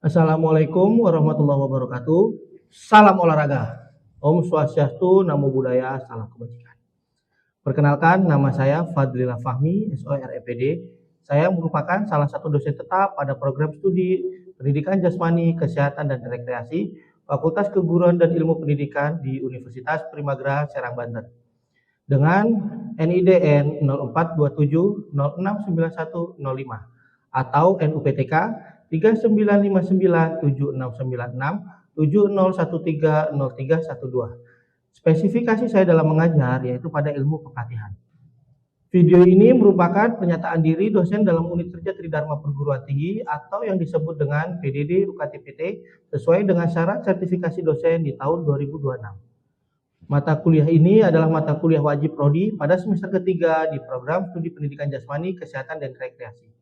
Assalamualaikum warahmatullahi wabarakatuh. Salam olahraga. Om Swastiastu, Namo Buddhaya, Salam Kebajikan. Perkenalkan, nama saya Fadlillah Fahmi, SOREPD. Saya merupakan salah satu dosen tetap pada program studi Pendidikan Jasmani, Kesehatan, dan Rekreasi Fakultas Keguruan dan Ilmu Pendidikan di Universitas Primagera, Serang, Banten. Dengan NIDN 0427069105 atau NUPTK 3959769670130312. Spesifikasi saya dalam mengajar yaitu pada ilmu kepelatihan. Video ini merupakan pernyataan diri dosen dalam unit kerja Tridharma Perguruan Tinggi atau yang disebut dengan PDD UKTPT sesuai dengan syarat sertifikasi dosen di tahun 2026. Mata kuliah ini adalah mata kuliah wajib prodi pada semester ketiga di program studi Pendidikan Jasmani, Kesehatan, dan Rekreasi.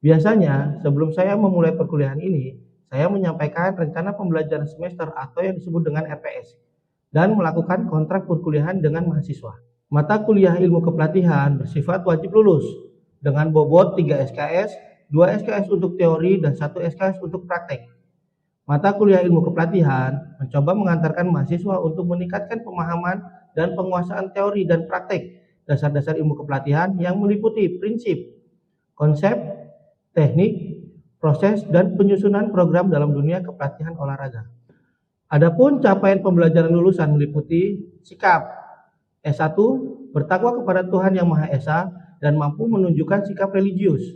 Biasanya, sebelum saya memulai perkuliahan ini, saya menyampaikan rencana pembelajaran semester atau yang disebut dengan RPS dan melakukan kontrak perkuliahan dengan mahasiswa. Mata kuliah ilmu kepelatihan bersifat wajib lulus dengan bobot 3 SKS, 2 SKS untuk teori, dan 1 SKS untuk praktek. Mata kuliah ilmu kepelatihan mencoba mengantarkan mahasiswa untuk meningkatkan pemahaman dan penguasaan teori dan praktek dasar-dasar ilmu kepelatihan yang meliputi prinsip, konsep, teknik, proses, dan penyusunan program dalam dunia kepelatihan olahraga. Adapun capaian pembelajaran lulusan meliputi sikap S1, bertakwa kepada Tuhan Yang Maha Esa dan mampu menunjukkan sikap religius.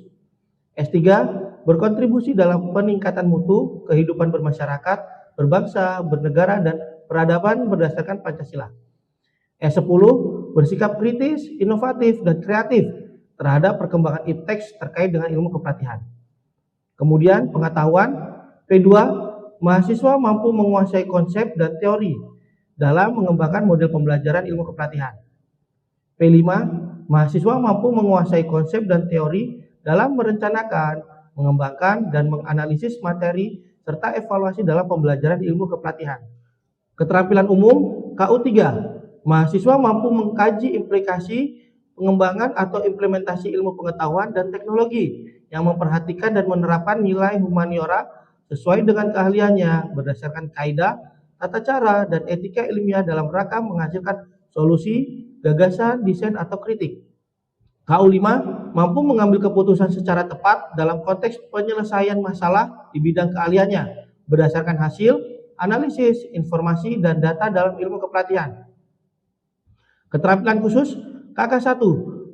S3, berkontribusi dalam peningkatan mutu, kehidupan bermasyarakat, berbangsa, bernegara, dan peradaban berdasarkan Pancasila. S10, bersikap kritis, inovatif, dan kreatif terhadap perkembangan ipteks terkait dengan ilmu kepelatihan. Kemudian pengetahuan, P2, mahasiswa mampu menguasai konsep dan teori dalam mengembangkan model pembelajaran ilmu kepelatihan. P5, mahasiswa mampu menguasai konsep dan teori dalam merencanakan, mengembangkan, dan menganalisis materi serta evaluasi dalam pembelajaran ilmu kepelatihan. Keterampilan umum, KU3, mahasiswa mampu mengkaji implikasi pengembangan atau implementasi ilmu pengetahuan dan teknologi yang memperhatikan dan menerapkan nilai humaniora sesuai dengan keahliannya berdasarkan kaidah, tata cara, dan etika ilmiah dalam rangka menghasilkan solusi, gagasan, desain, atau kritik. KU5 mampu mengambil keputusan secara tepat dalam konteks penyelesaian masalah di bidang keahliannya berdasarkan hasil, analisis, informasi, dan data dalam ilmu kepelatihan. Keterampilan khusus, KK1,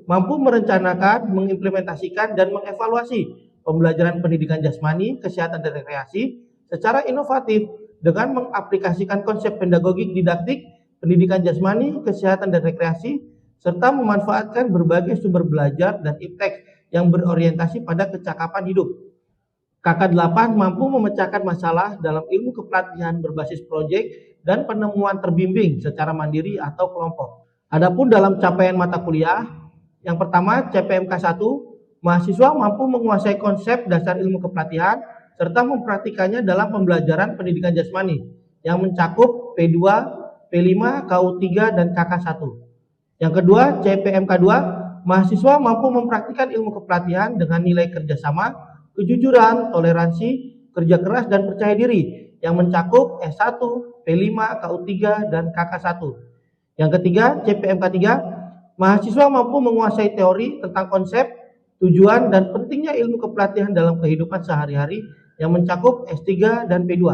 mampu merencanakan, mengimplementasikan, dan mengevaluasi pembelajaran pendidikan jasmani, kesehatan, dan rekreasi secara inovatif dengan mengaplikasikan konsep pedagogik didaktik, pendidikan jasmani, kesehatan, dan rekreasi, serta memanfaatkan berbagai sumber belajar dan ipteks yang berorientasi pada kecakapan hidup. KK8 mampu memecahkan masalah dalam ilmu kepelatihan berbasis proyek dan penemuan terbimbing secara mandiri atau kelompok. Adapun dalam capaian mata kuliah, yang pertama CPMK 1, mahasiswa mampu menguasai konsep dasar ilmu kepelatihan serta mempraktikannya dalam pembelajaran pendidikan jasmani yang mencakup P2, P5, KU3, dan KK1. Yang kedua CPMK 2, mahasiswa mampu mempraktikkan ilmu kepelatihan dengan nilai kerjasama, kejujuran, toleransi, kerja keras, dan percaya diri yang mencakup S1, P5, KU3, dan KK1. Yang ketiga, CPMK 3, mahasiswa mampu menguasai teori tentang konsep, tujuan, dan pentingnya ilmu kepelatihan dalam kehidupan sehari-hari yang mencakup S3 dan P2.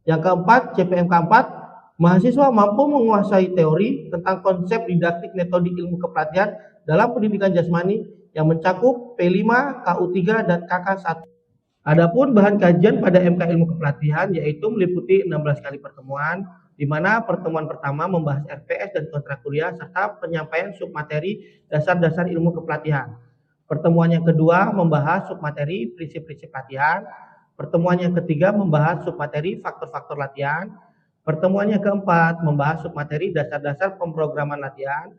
Yang keempat, CPMK 4, mahasiswa mampu menguasai teori tentang konsep didaktik metode ilmu kepelatihan dalam pendidikan jasmani yang mencakup P5, KU3, dan KK1. Adapun bahan kajian pada MK ilmu kepelatihan yaitu meliputi 16 kali pertemuan, di mana pertemuan pertama membahas RPS dan kontrak kuliah serta penyampaian submateri dasar-dasar ilmu kepelatihan. Pertemuan yang kedua membahas submateri prinsip-prinsip latihan. Pertemuan yang ketiga membahas submateri faktor-faktor latihan. Pertemuan yang keempat membahas submateri dasar-dasar pemrograman latihan.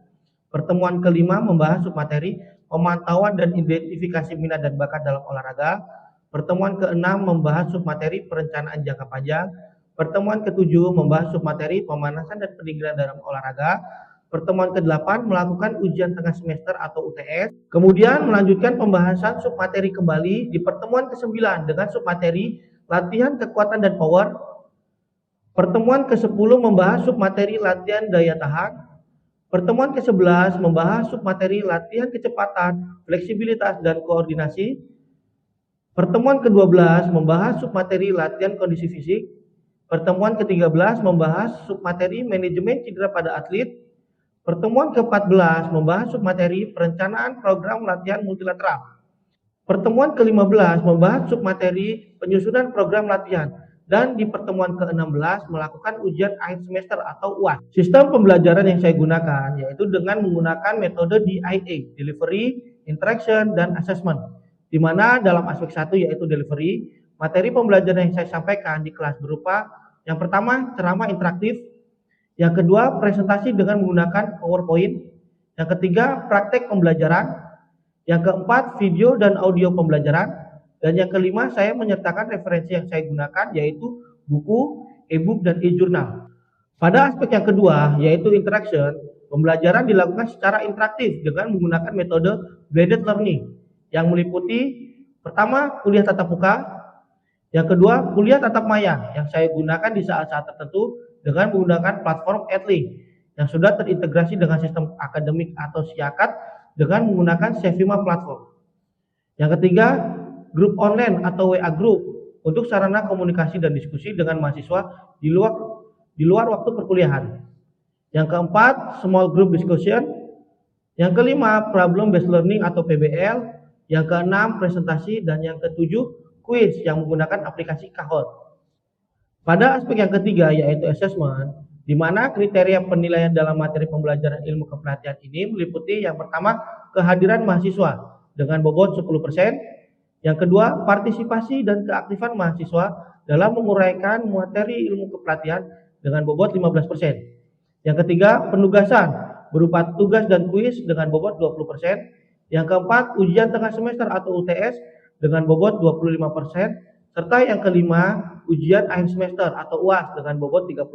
Pertemuan kelima membahas submateri pemantauan dan identifikasi minat dan bakat dalam olahraga. Pertemuan keenam membahas submateri perencanaan jangka panjang. Pertemuan ketujuh membahas submateri pemanasan dan pendinginan dalam olahraga. Pertemuan ke-8 melakukan ujian tengah semester atau UTS. Kemudian melanjutkan pembahasan submateri kembali di pertemuan ke-9 dengan submateri latihan kekuatan dan power. Pertemuan ke-10 membahas submateri latihan daya tahan. Pertemuan ke-11 membahas submateri latihan kecepatan, fleksibilitas, dan koordinasi. Pertemuan ke-12 membahas submateri latihan kondisi fisik. Pertemuan ke-13 membahas submateri manajemen cedera pada atlet. Pertemuan ke-14 membahas submateri perencanaan program latihan multilateral. Pertemuan ke-15 membahas submateri penyusunan program latihan. Dan di pertemuan ke-16 melakukan ujian akhir semester atau UAS. Sistem pembelajaran yang saya gunakan yaitu dengan menggunakan metode DIA, Delivery, Interaction, dan Assessment. Di mana dalam aspek 1 yaitu delivery, materi pembelajaran yang saya sampaikan di kelas berupa yang pertama ceramah interaktif, yang kedua presentasi dengan menggunakan PowerPoint, yang ketiga praktek pembelajaran, yang keempat video dan audio pembelajaran, dan yang kelima saya menyertakan referensi yang saya gunakan yaitu buku, e-book, dan e-jurnal. Pada aspek yang kedua yaitu interaction, pembelajaran dilakukan secara interaktif dengan menggunakan metode blended learning yang meliputi pertama kuliah tatap muka, yang kedua kuliah tatap maya yang saya gunakan di saat-saat tertentu dengan menggunakan platform Edlink yang sudah terintegrasi dengan sistem akademik atau Siakat dengan menggunakan Sevima platform. Yang ketiga grup online atau WA group untuk sarana komunikasi dan diskusi dengan mahasiswa di luar waktu perkuliahan. Yang keempat small group discussion. Yang kelima problem based learning atau PBL. Yang keenam presentasi, dan yang ketujuh quiz yang menggunakan aplikasi Kahoot. Pada aspek yang ketiga yaitu assessment, di mana kriteria penilaian dalam materi pembelajaran ilmu kepelatihan ini meliputi yang pertama kehadiran mahasiswa dengan bobot 10%, yang kedua partisipasi dan keaktifan mahasiswa dalam menguraikan materi ilmu kepelatihan dengan bobot 15%. Yang ketiga penugasan berupa tugas dan kuis dengan bobot 20%. Yang keempat ujian tengah semester atau UTS dengan bobot 25%, serta yang kelima ujian akhir semester atau UAS dengan bobot 30%,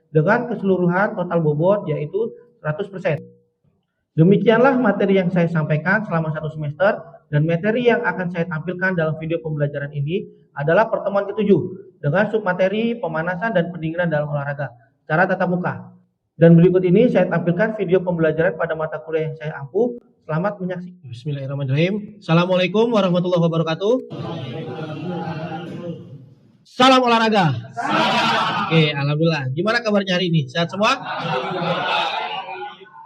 dengan keseluruhan total bobot yaitu 100%. Demikianlah materi yang saya sampaikan selama 1 semester, dan materi yang akan saya tampilkan dalam video pembelajaran ini adalah pertemuan ke-7 dengan submateri pemanasan dan pendinginan dalam olahraga secara tatap muka. Dan berikut ini saya tampilkan video pembelajaran pada mata kuliah yang saya ampuh. Selamat menyaksikan. Bismillahirrahmanirrahim. Assalamualaikum warahmatullahi wabarakatuh. Salam olahraga. Oke, alhamdulillah. Gimana kabarnya hari ini? Sehat semua?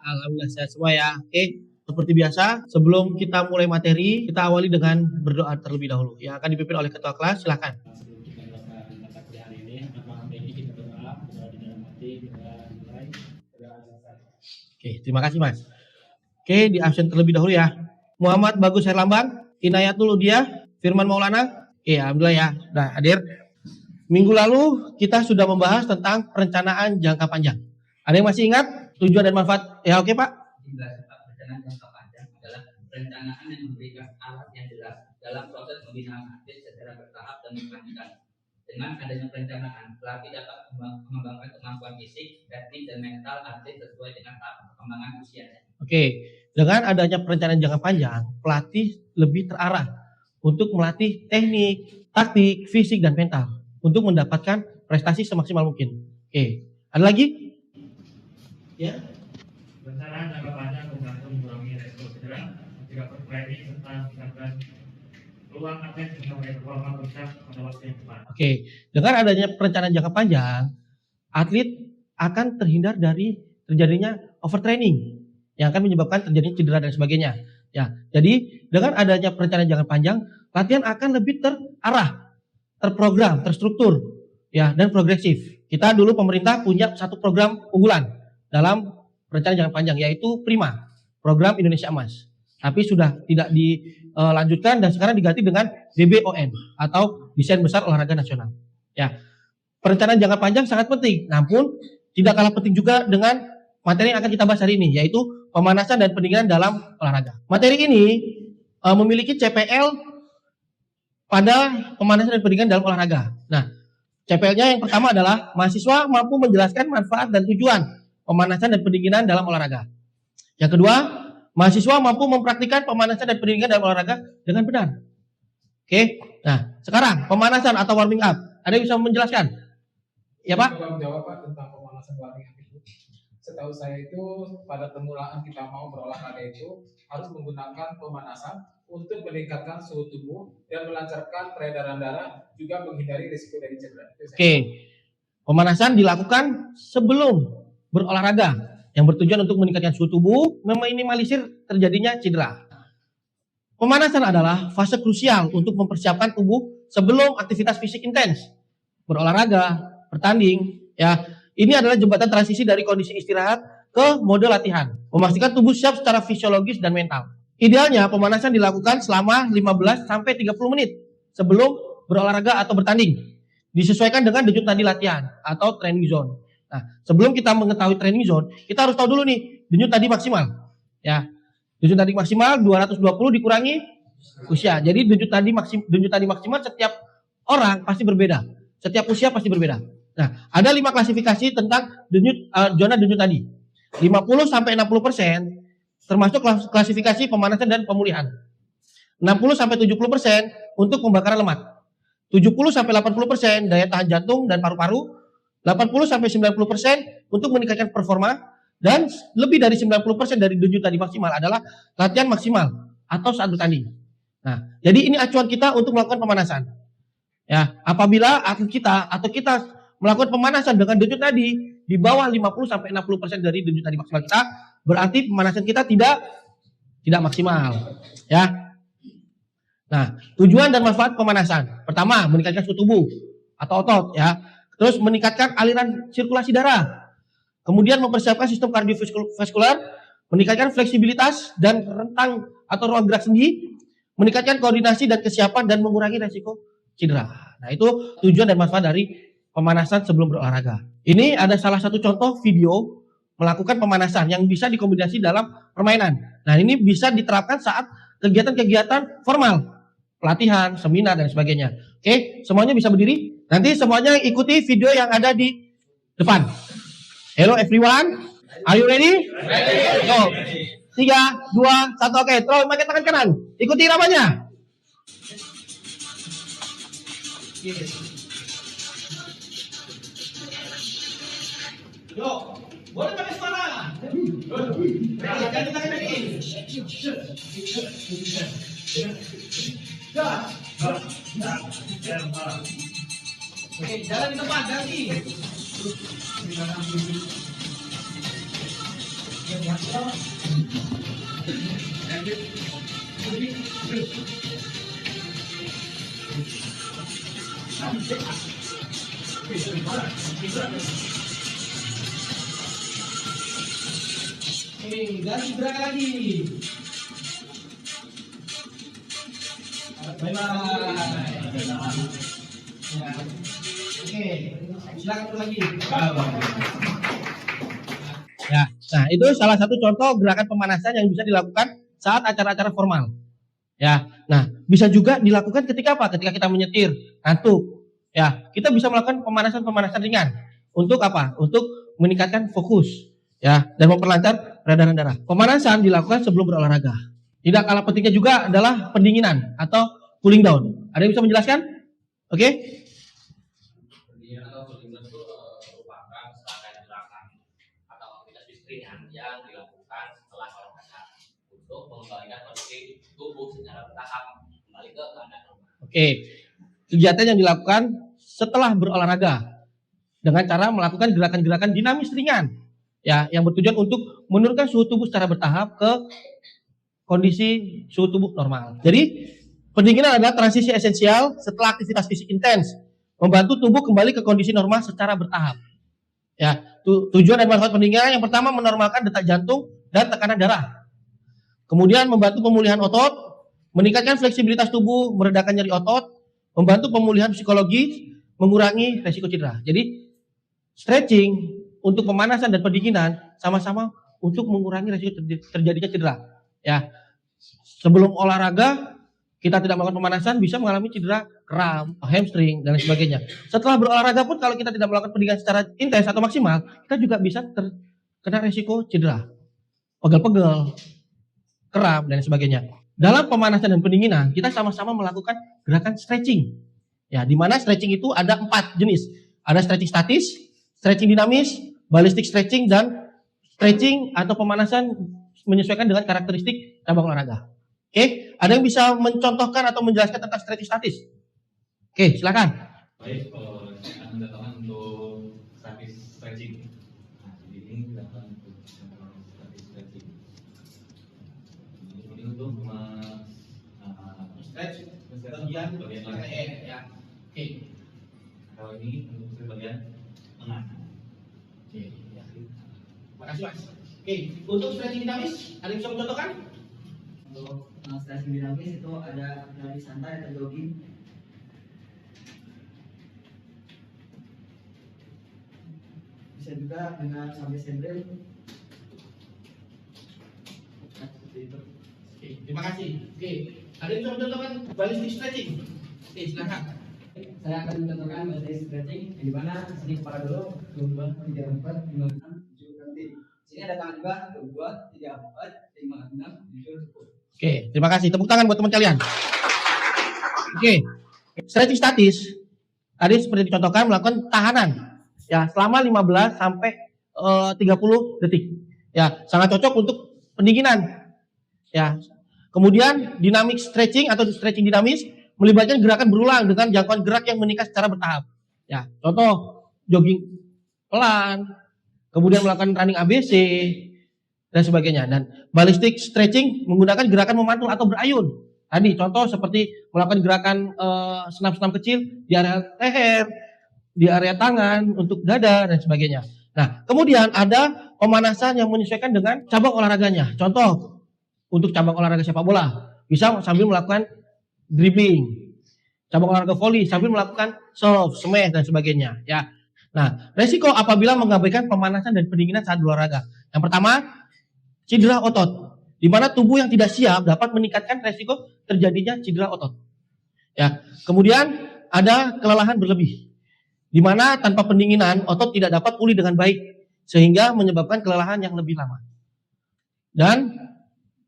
Alhamdulillah sehat semua ya. Oke, seperti biasa sebelum kita mulai materi, kita awali dengan berdoa terlebih dahulu yang akan dipimpin oleh ketua kelas. Silakan. Oke, terima kasih Mas. Oke, di absen terlebih dahulu ya. Muhammad Bagus Herlambang, Inayatul Udiah, Firman Maulana. Oke, alhamdulillah ya. Sudah hadir. Minggu lalu kita sudah membahas tentang perencanaan jangka panjang. Ada yang masih ingat tujuan dan manfaat? Ya oke Pak. Perencanaan jangka panjang adalah perencanaan yang memberikan arah yang jelas dalam proses pembinaan atlet secara bertahap dan berkelanjutan. Dengan adanya perencanaan, pelatih dapat mengembangkan kemampuan fisik, teknik, dan mental atlet sesuai dengan tahap perkembangan usianya. Oke, dengan adanya perencanaan jangka panjang, pelatih lebih terarah untuk melatih teknik, taktik, fisik, dan mental untuk mendapatkan prestasi semaksimal mungkin. Oke, ada lagi? Ya. Perencanaan jangka panjang membantu mengurangi resiko cedera, mencegah perplanning, serta meningkatkan peluang atlet untuk meraih performa puncak pada waktu yang tepat. Oke, dengan adanya perencanaan jangka panjang, atlet akan terhindar dari terjadinya overtraining yang akan menyebabkan terjadinya cedera dan sebagainya. Ya, jadi dengan adanya perencanaan jangka panjang, latihan akan lebih terarah, terprogram, terstruktur, ya, dan progresif. Kita dulu pemerintah punya satu program unggulan dalam perencanaan jangka panjang yaitu Prima, Program Indonesia Emas. Tapi sudah tidak dilanjutkan dan sekarang diganti dengan DBON atau Desain Besar Olahraga Nasional. Ya, perencanaan jangka panjang sangat penting, namun tidak kalah penting juga dengan materi yang akan kita bahas hari ini, yaitu pemanasan dan pendinginan dalam olahraga. Materi ini memiliki CPL pada pemanasan dan pendinginan dalam olahraga. Nah, CPL-nya yang pertama adalah mahasiswa mampu menjelaskan manfaat dan tujuan pemanasan dan pendinginan dalam olahraga. Yang kedua, mahasiswa mampu mempraktikkan pemanasan dan pendinginan dalam olahraga dengan benar. Oke. Nah, sekarang pemanasan atau warming up. Ada yang bisa menjelaskan? Ya, Pak? Coba menjawab Pak tentang pemanasan warming up itu. Setahu saya itu pada permulaan kita mau berolahraga itu harus menggunakan pemanasan untuk meningkatkan suhu tubuh dan melancarkan peredaran darah, juga menghindari risiko dari cedera. Oke. Pemanasan dilakukan sebelum berolahraga yang bertujuan untuk meningkatkan suhu tubuh, meminimalisir terjadinya cedera. Pemanasan adalah fase krusial untuk mempersiapkan tubuh sebelum aktivitas fisik intens, berolahraga, bertanding. Ya, ini adalah jembatan transisi dari kondisi istirahat ke mode latihan, memastikan tubuh siap secara fisiologis dan mental. Idealnya pemanasan dilakukan selama 15 sampai 30 menit sebelum berolahraga atau bertanding, disesuaikan dengan denyut nadi latihan atau training zone. Nah, sebelum kita mengetahui training zone, kita harus tahu dulu nih denyut nadi maksimal. Ya, denyut nadi maksimal 220 dikurangi usia. Jadi denyut nadi maksimal setiap orang pasti berbeda. Setiap usia pasti berbeda. Nah, ada 5 klasifikasi tentang zona denyut nadi. 50 sampai 60% termasuk klasifikasi pemanasan dan pemulihan. 60 sampai 70% untuk pembakaran lemak. 70 sampai 80% daya tahan jantung dan paru-paru. 80 sampai 90% untuk meningkatkan performa, dan lebih dari 90% dari denyut nadi maksimal adalah latihan maksimal atau saat bertanding. Nah, jadi ini acuan kita untuk melakukan pemanasan. Ya, apabila atlet kita atau kita melakukan pemanasan dengan denyut nadi di bawah 50 sampai 60% dari denyut nadi maksimal kita, berarti pemanasan kita tidak maksimal. Ya. Nah, tujuan dan manfaat pemanasan. Pertama, meningkatkan suhu tubuh atau otot, ya. Terus meningkatkan aliran sirkulasi darah. Kemudian mempersiapkan sistem kardiovaskular, meningkatkan fleksibilitas dan rentang atau ruang gerak sendi, meningkatkan koordinasi dan kesiapan, dan mengurangi resiko cedera. Nah, itu tujuan dan manfaat dari pemanasan sebelum berolahraga. Ini ada salah satu contoh video melakukan pemanasan yang bisa dikombinasi dalam permainan. Nah, ini bisa diterapkan saat kegiatan-kegiatan formal, pelatihan, seminar, dan sebagainya. Oke, semuanya bisa berdiri. Nanti semuanya ikuti video yang ada di depan. Hello everyone, are you ready? Ready. Go. 3, 2, 1, oke. Terus pakai tangan kanan. Ikuti namanya. Yo, boleh pakai suara. Ganti tangan lagi. Oke, jalan di tempat, ganti. Ganti gerakan lagi. Bye-bye. Oke, silakan lagi. Ya, nah itu salah satu contoh gerakan pemanasan yang bisa dilakukan saat acara-acara formal. Ya, nah bisa juga dilakukan ketika apa? Ketika kita menyetir, ngantuk. Ya, kita bisa melakukan pemanasan ringan. Untuk apa? Untuk meningkatkan fokus, ya, dan memperlancar peredaran darah. Pemanasan dilakukan sebelum berolahraga. Tidak kalah pentingnya juga adalah pendinginan atau cooling down. Ada yang bisa menjelaskan? Oke? Pendinginan atau cooling down itu merupakan serangkaian gerakan atau aktivitas fisik yang dilakukan setelah olahraga untuk mengembalikan kondisi tubuh secara bertahap kembali ke keadaan normal. Oke. Kegiatan yang dilakukan setelah berolahraga dengan cara melakukan gerakan-gerakan dinamis ringan, ya, yang bertujuan untuk menurunkan suhu tubuh secara bertahap ke kondisi suhu tubuh normal. Jadi pendinginan adalah transisi esensial setelah aktivitas fisik intens, membantu tubuh kembali ke kondisi normal secara bertahap. Ya, tujuan dan manfaat pendinginan yang pertama menormalkan detak jantung dan tekanan darah. Kemudian membantu pemulihan otot, meningkatkan fleksibilitas tubuh, meredakan nyeri otot, membantu pemulihan psikologis, mengurangi resiko cedera. Jadi stretching untuk pemanasan dan pendinginan sama-sama untuk mengurangi resiko terjadinya cedera. Ya, sebelum olahraga kita tidak melakukan pemanasan bisa mengalami cedera kram, hamstring, dan lain sebagainya. Setelah berolahraga pun kalau kita tidak melakukan pendinginan secara intens atau maksimal, kita juga bisa terkena resiko cedera, pegel-pegel, kram, dan sebagainya. Dalam pemanasan dan pendinginan, kita sama-sama melakukan gerakan stretching. Ya, di mana stretching itu ada 4 jenis. Ada stretching statis, stretching dinamis, ballistic stretching, dan stretching atau pemanasan menyesuaikan dengan karakteristik cabang olahraga. Oke, ada yang bisa mencontohkan atau menjelaskan tentang stretching statis? Oke, silakan. Baik, saya akan mendatangkan untuk statis stretching. Nah, jadi ini dilakukan untuk statis stretching. Ini untuk Stretch bagian lain. ya. Oke. Kalau ini untuk bagian tengah. Oke, ya. Makasih Mas. Oke, untuk stretching dinamis, ada yang bisa mencontohkan? Untuk stretching dinamis itu ada lari santai atau jogging. Bisa juga dengan sambil sendal. Nah, seperti itu. Oke, terima kasih. Oke, ada yang bisa mencontohkan ballistic stretching? Oke, silakan. Saya akan mencontohkan ballistic stretching di mana sini kepala dulu 2, 3, 4, 5, 6, 7, berhenti. Sini ada tangan juga 2, 3, 4, 5, 6, 7, 10. Oke, terima kasih. Tepuk tangan buat teman kalian. Oke, stretching statis tadi seperti dicontohkan melakukan tahanan ya selama 15 sampai 30 detik. Ya, sangat cocok untuk pendinginan. Ya. Kemudian dynamic stretching atau stretching dinamis melibatkan gerakan berulang dengan jangkauan gerak yang meningkat secara bertahap. Ya, contoh jogging pelan, kemudian melakukan running ABC dan sebagainya. Dan ballistic stretching menggunakan gerakan memantul atau berayun. Tadi contoh seperti melakukan gerakan senam-senam kecil di area leher, di area tangan, untuk dada dan sebagainya. Nah, kemudian ada pemanasan yang menyesuaikan dengan cabang olahraganya. Contoh untuk cabang olahraga sepak bola bisa sambil melakukan dribbling. Cabang olahraga voli sambil melakukan serve, smash dan sebagainya. Ya. Nah, resiko apabila mengabaikan pemanasan dan pendinginan saat berolahraga. Yang pertama, cedera otot, di mana tubuh yang tidak siap dapat meningkatkan resiko terjadinya cedera otot. Ya, kemudian ada kelelahan berlebih, di mana tanpa pendinginan otot tidak dapat pulih dengan baik, sehingga menyebabkan kelelahan yang lebih lama. Dan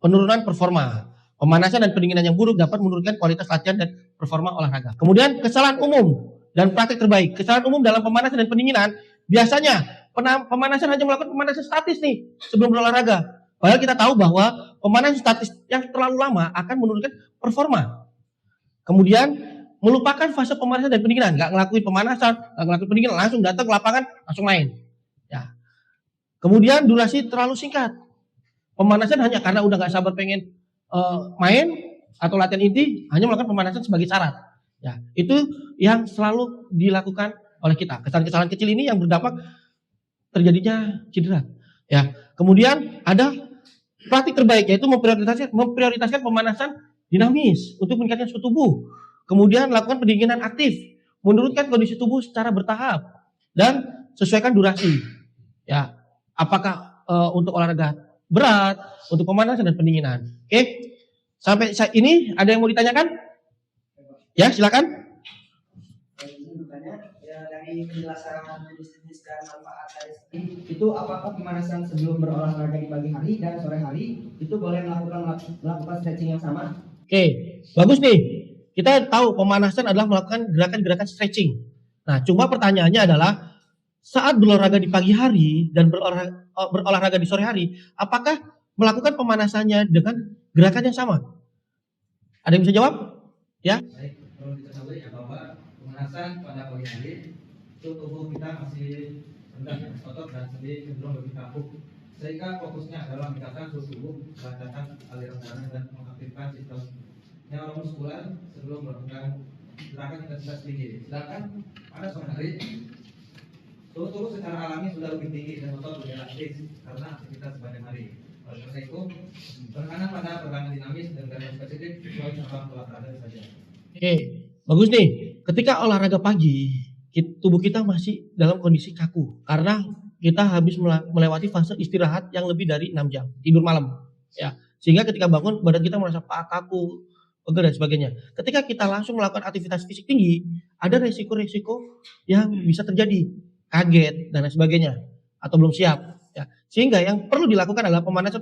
penurunan performa, pemanasan dan pendinginan yang buruk dapat menurunkan kualitas latihan dan performa olahraga. Kemudian kesalahan umum dan praktik terbaik. Kesalahan umum dalam pemanasan dan pendinginan biasanya pemanasan hanya melakukan pemanasan statis nih sebelum berolahraga. Padahal kita tahu bahwa pemanasan statis yang terlalu lama akan menurunkan performa. Kemudian melupakan fase pemanasan dan pendinginan, nggak ngelakuin pemanasan, nggak ngelakuin pendinginan, langsung datang ke lapangan, langsung main. Ya. Kemudian durasi terlalu singkat. Pemanasan hanya karena udah nggak sabar pengen main atau latihan inti, hanya melakukan pemanasan sebagai syarat. Ya, itu yang selalu dilakukan oleh kita. Kesalahan-kesalahan kecil ini yang berdampak terjadinya cedera. Ya, kemudian ada praktik terbaik yaitu memprioritaskan pemanasan dinamis untuk meningkatkan suhu tubuh. Kemudian lakukan pendinginan aktif, menurunkan kondisi tubuh secara bertahap dan sesuaikan durasi. Ya, apakah untuk olahraga berat, untuk pemanasan dan pendinginan. Oke. Sampai saat ini ada yang mau ditanyakan? Ya, silakan. Ya, dari penjelasan jenis-jenis dan manfaat dari itu, apakah pemanasan sebelum berolahraga di pagi hari dan sore hari itu boleh melakukan stretching yang sama? Oke, bagus nih. Kita tahu pemanasan adalah melakukan gerakan-gerakan stretching. Nah, cuma pertanyaannya adalah saat berolahraga di pagi hari dan berolahraga di sore hari, apakah melakukan pemanasannya dengan gerakan yang sama? Ada yang bisa jawab? Ya? Baik, perlu diketahui ya bahwa pemanasan pada pagi hari itu tubuh kita masih rendah, otot dan sendi cenderung lebih kaku, sehingga fokusnya adalah meningkatkan suhu tubuh, melancarkan aliran darah dan mengaktifkan sistem neuromuskular sebelum melakukan gerakan intensitas tinggi. Sedangkan pada sore hari suhu tubuh secara alami sudah lebih tinggi dan otot lebih aktif karena aktivitas sepanjang hari. Oleh karena itu, berkanan pada pergerakan dinamis dan gerakan spesifik sesuai cabang olahraga saja. Oke, bagus nih. Ketika olahraga pagi, tubuh kita masih dalam kondisi kaku karena kita habis melewati fase istirahat yang lebih dari 6 jam tidur malam. Ya, sehingga ketika bangun badan kita merasa kaku, pegel dan sebagainya. Ketika kita langsung melakukan aktivitas fisik tinggi, ada resiko-resiko yang bisa terjadi, kaget dan lain sebagainya, atau belum siap. Ya, sehingga yang perlu dilakukan adalah pemanasan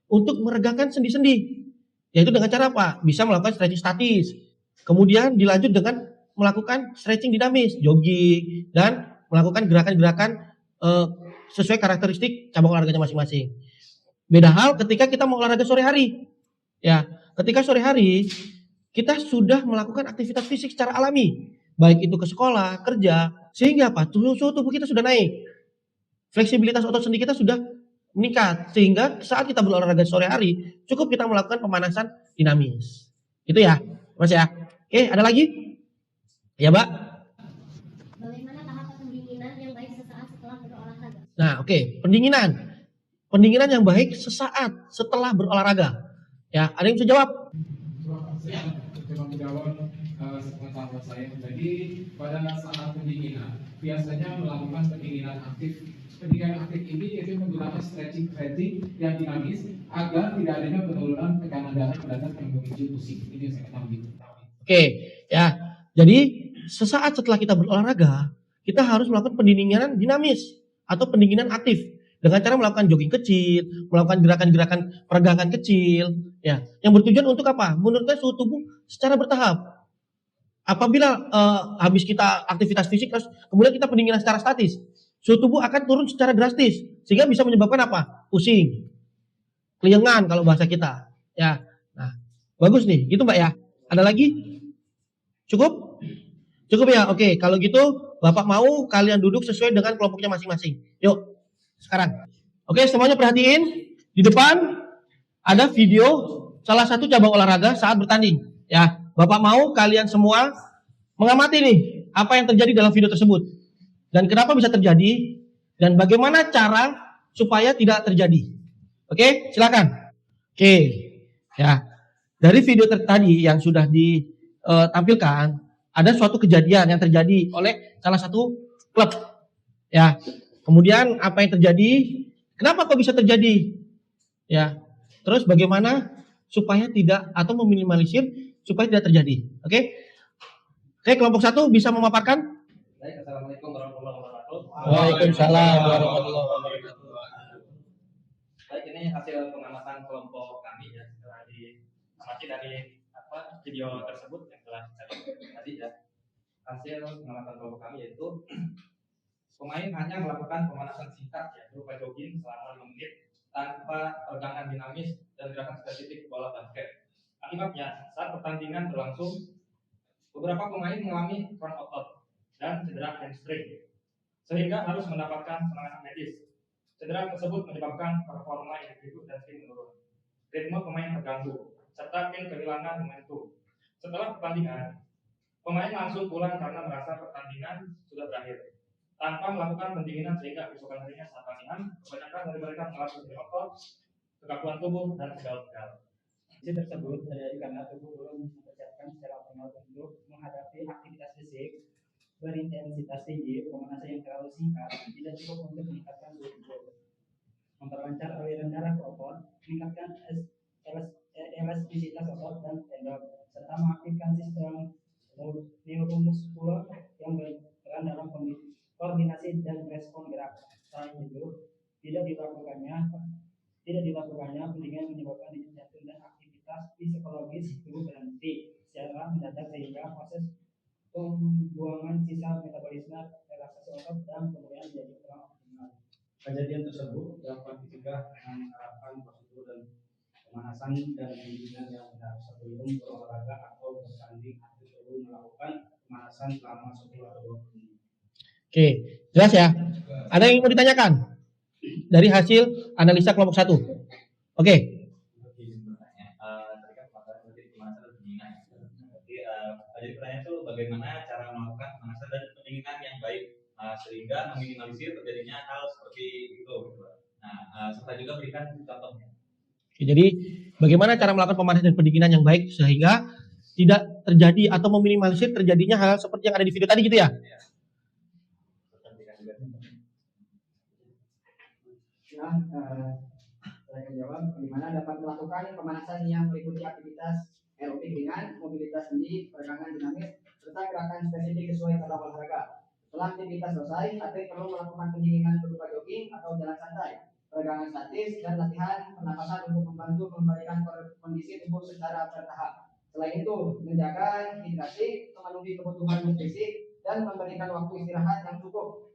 untuk meregangkan sendi-sendi. Yaitu dengan cara apa? Bisa melakukan stretching statis. Kemudian dilanjut dengan melakukan stretching dinamis, jogging, dan melakukan gerakan-gerakan sesuai karakteristik cabang olahraganya masing-masing. Beda hal ketika kita mau olahraga sore hari. Ya, ketika sore hari kita sudah melakukan aktivitas fisik secara alami, baik itu ke sekolah, kerja, sehingga apa? Suhu tubuh kita sudah naik. Fleksibilitas otot sendi kita sudah meningkat, sehingga saat kita berolahraga sore hari, cukup kita melakukan pemanasan dinamis. Itu ya, Mas ya. Oke, ada lagi? Ya, Mbak. Bagaimana tahapan pendinginan yang baik sesaat setelah berolahraga? Nah, oke, pendinginan. Pendinginan yang baik sesaat setelah berolahraga. Ya, ada yang bisa jawab? Saya coba menjawab sepengetahuan saya. Jadi pada saat pendinginan biasanya melakukan pendinginan aktif. Pendinginan aktif ini yaitu menggunakan stretching yang dinamis agar tidak adanya penurunan tekanan darah pada saat yang memicu pusing. Ini yang saya ketahui. Oke, ya. Jadi sesaat setelah kita berolahraga, kita harus melakukan pendinginan dinamis atau pendinginan aktif dengan cara melakukan jogging kecil, melakukan gerakan-gerakan peregangan kecil, ya, yang bertujuan untuk apa? Menurunkan suhu tubuh secara bertahap. Apabila habis kita aktivitas fisik, terus kemudian kita pendinginan secara statis, suhu tubuh akan turun secara drastis, sehingga bisa menyebabkan apa? Pusing, keliengan kalau bahasa kita, ya. Nah, bagus nih, gitu Mbak ya. Ada lagi? Cukup? Cukup ya. Oke, kalau gitu Bapak mau kalian duduk sesuai dengan kelompoknya masing-masing. Yuk. Sekarang. Oke, semuanya perhatiin. Di depan ada video salah satu cabang olahraga saat bertanding. Ya, Bapak mau kalian semua mengamati nih apa yang terjadi dalam video tersebut. Dan kenapa bisa terjadi dan bagaimana cara supaya tidak terjadi. Oke, silakan. Oke. Ya. Dari video tadi yang sudah ditampilkan, ada suatu kejadian yang terjadi oleh salah satu klub. Ya. Kemudian apa yang terjadi? Kenapa kok bisa terjadi? Ya. Terus bagaimana supaya tidak atau meminimalisir supaya tidak terjadi? Oke? Oke, kelompok 1 bisa memaparkan? Baik, assalamualaikum warahmatullahi wabarakatuh. Waalaikumsalam warahmatullahi wabarakatuh. Baik, ini hasil pengamatan kelompok kami ya setelah diamati dari video tersebut yang telah tadi ya. Hasil pengamatan kelompok kami yaitu pemain hanya melakukan pemanasan singkat ya berupa jogging selama 5 menit tanpa peregangan dinamis dan gerakan spesifik bola basket. Akibatnya saat pertandingan berlangsung, beberapa pemain mengalami cramp otot dan cedera hamstring sehingga harus mendapatkan penanganan medis. Cedera tersebut menyebabkan performa individu dan tim menurun, ritme pemain terganggu, serta tim kehilangan momentum. Setelah pertandingan, pemain langsung pulang karena merasa pertandingan sudah berakhir tanpa melakukan pendinginan sehingga keesokan harinya saat latihan, kebanyakan dari mereka mengalami nyeri otot, kekakuan tubuh, dan pegal-pegal. Kondisi tersebut terjadi karena tubuh belum mempersiapkan secara optimal untuk menghadapi aktivitas fisik berintensitas tinggi. Pemanasan yang terlalu singkat tidak cukup untuk meningkatkan suhu tubuh, memperlancar aliran darah ke otot, meningkatkan elastisitas otot dan tendon, serta mengaktifkan sistem neuromuskuler yang berperan dalam koordinasi dan respon gerak. Selain itu, tidak dilakukannya pendinginan menyebabkan denyut jantung dan aktivitas fisiologis tubuh berhenti secara mendadak sehingga proses pembuangan sisa metabolisme, relaksasi otot dan kemudian menjadi kurang optimal. Kejadian tersebut dapat dicegah dengan menerapkan prosedur dan pemanasan dan pendinginan yang benar sebelum berolahraga atau bertanding atau perlu melakukan pemanasan selama 10 atau 20 menit. Oke, jelas ya? Ada yang mau ditanyakan? Dari hasil analisa kelompok 1. Oke. Jadi pertanyaan itu bagaimana cara melakukan pemanasan dan pendinginan yang baik sehingga meminimalisir terjadinya hal seperti itu. Nah, serta juga berikan contohnya. Oke, jadi bagaimana cara melakukan pemanasan dan pendinginan yang baik sehingga tidak terjadi atau meminimalisir terjadinya hal seperti yang ada di video tadi gitu ya? Saya akan jawab bagaimana dapat melakukan pemanasan yang meliputi aktivitas aerobik ringan, mobilitas sendi, peregangan dinamis, serta gerakan spesifik sesuai cabang olahraga. Setelah aktivitas selesai, atlet perlu melakukan pendinginan berupa jogging atau jalan santai. peregangan statis, dan latihan pernapasan untuk membantu memberikan kondisi tubuh secara bertahap. Selain itu, menjaga hidrasi, memenuhi kebutuhan nutrisi, dan memberikan waktu istirahat yang cukup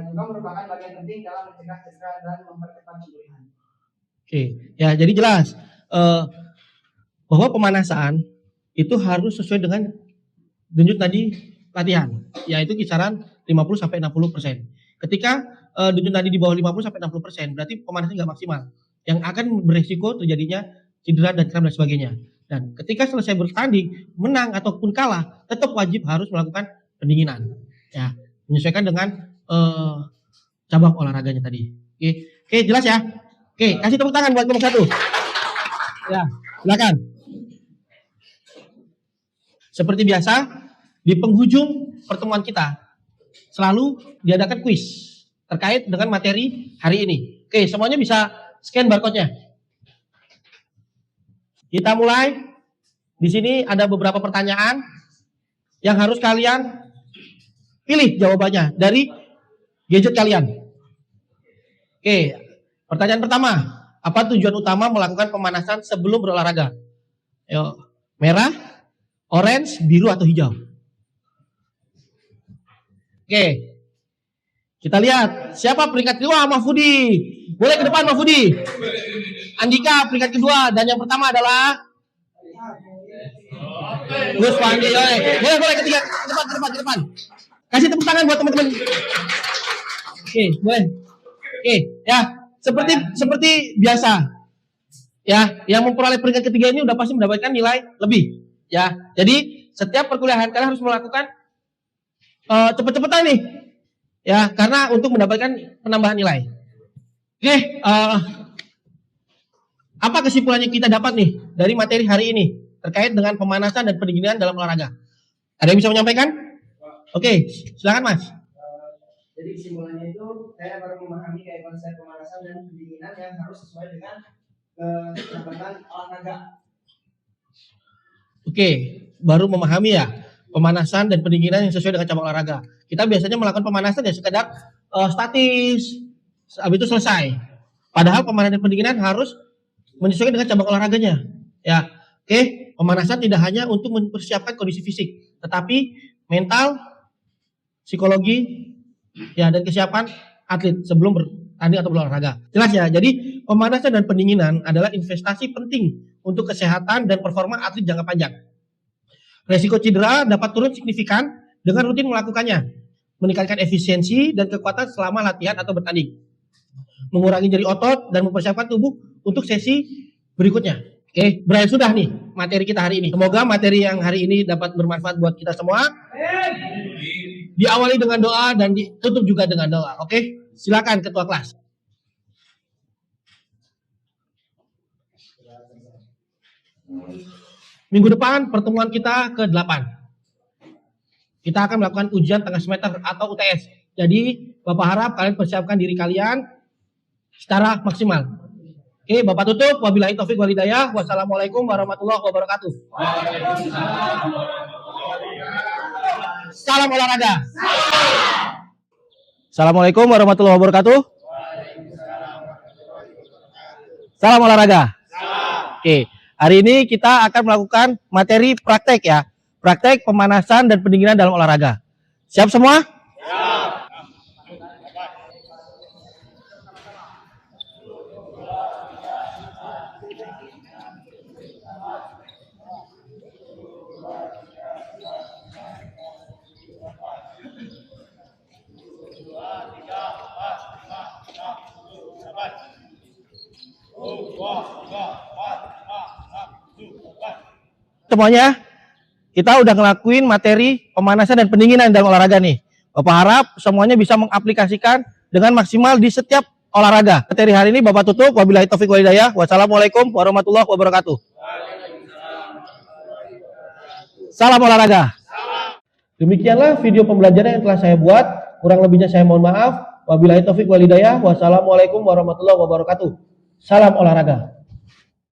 juga merupakan bagian penting dalam mencegah cedera dan mempercepat pemulihan. Oke, ya jadi jelas bahwa pemanasan itu harus sesuai dengan denyut nadi latihan, yaitu kisaran 50-60%. Ketika denyut nadi di bawah 50-60%, berarti pemanasan nggak maksimal, yang akan beresiko terjadinya cedera dan kram dan sebagainya. Dan ketika selesai bertanding, menang ataupun kalah, tetap wajib harus melakukan pendinginan, ya, menyesuaikan dengan cabang olahraganya tadi. Oke, jelas ya. Oke, kasih tepuk tangan buat nomor 1. Ya, silakan. Seperti biasa, di penghujung pertemuan kita selalu diadakan kuis terkait dengan materi hari ini. Oke, semuanya bisa scan barcode-nya. Kita mulai. Di sini ada beberapa pertanyaan yang harus kalian pilih jawabannya dari gadget kalian. Oke, pertanyaan pertama. Apa tujuan utama melakukan pemanasan sebelum berolahraga? Ayo, merah, orange, biru, atau hijau? Oke, kita lihat siapa peringkat kedua. Mahfudi, boleh ke depan Mahfudi. Andika peringkat kedua, dan yang pertama adalah Gus Pandi. Boleh ketiga, ke depan. Kasih tepuk tangan buat teman-teman. Oke, boleh. Oke, ya, seperti biasa. Ya, yang memperoleh peringkat ketiga ini udah pasti mendapatkan nilai lebih. Ya, jadi setiap perkuliahan kalian harus melakukan cepet-cepetan nih. Ya, karena untuk mendapatkan penambahan nilai. Oke, apa kesimpulannya kita dapat nih dari materi hari ini terkait dengan pemanasan dan pendinginan dalam olahraga? Ada yang bisa menyampaikan? Oke, silakan Mas. Jadi kesimpulannya itu saya baru memahami kayak konsep pemanasan dan pendinginan yang harus sesuai dengan kecepatan olahraga. Oke, baru memahami ya pemanasan dan pendinginan yang sesuai dengan cabang olahraga. Kita biasanya melakukan pemanasan ya sekedar statis, habis itu selesai. Padahal pemanasan dan pendinginan harus menyesuaikan dengan cabang olahraganya. Ya, oke, pemanasan tidak hanya untuk mempersiapkan kondisi fisik, tetapi mental, psikologi, ya, dan kesiapan atlet sebelum bertanding atau berolahraga. Jelas ya. Jadi pemanasan dan pendinginan adalah investasi penting untuk kesehatan dan performa atlet jangka panjang. Resiko cedera dapat turun signifikan dengan rutin melakukannya, meningkatkan efisiensi dan kekuatan selama latihan atau bertanding, mengurangi nyeri otot dan mempersiapkan tubuh untuk sesi berikutnya. Oke, berakhir sudah nih materi kita hari ini. Semoga materi yang hari ini dapat bermanfaat buat kita semua. Diawali dengan doa dan ditutup juga dengan doa. Oke, silakan ketua kelas. Minggu depan pertemuan kita ke-8. Kita akan melakukan ujian tengah semester atau UTS. Jadi Bapak harap kalian persiapkan diri kalian secara maksimal. Oke, Bapak tutup. Wabillahi taufik wal hidayah. Wassalamualaikum warahmatullahi wabarakatuh. Salam olahraga. Assalamualaikum warahmatullahi wabarakatuh. Salam olahraga. Oke, hari ini kita akan melakukan materi praktek ya. Praktek pemanasan dan pendinginan dalam olahraga. Siap semua? Siap. Semuanya, kita udah ngelakuin materi pemanasan dan pendinginan dalam olahraga nih. Bapak harap semuanya bisa mengaplikasikan dengan maksimal di setiap olahraga. Materi hari ini Bapak tutup. Wabillahi taufik wal hidayah. Wassalamualaikum warahmatullahi wabarakatuh. Salam olahraga. Demikianlah video pembelajaran yang telah saya buat. Kurang lebihnya saya mohon maaf. Wabillahi taufik wal hidayah. Wassalamualaikum warahmatullahi wabarakatuh. Salam olahraga.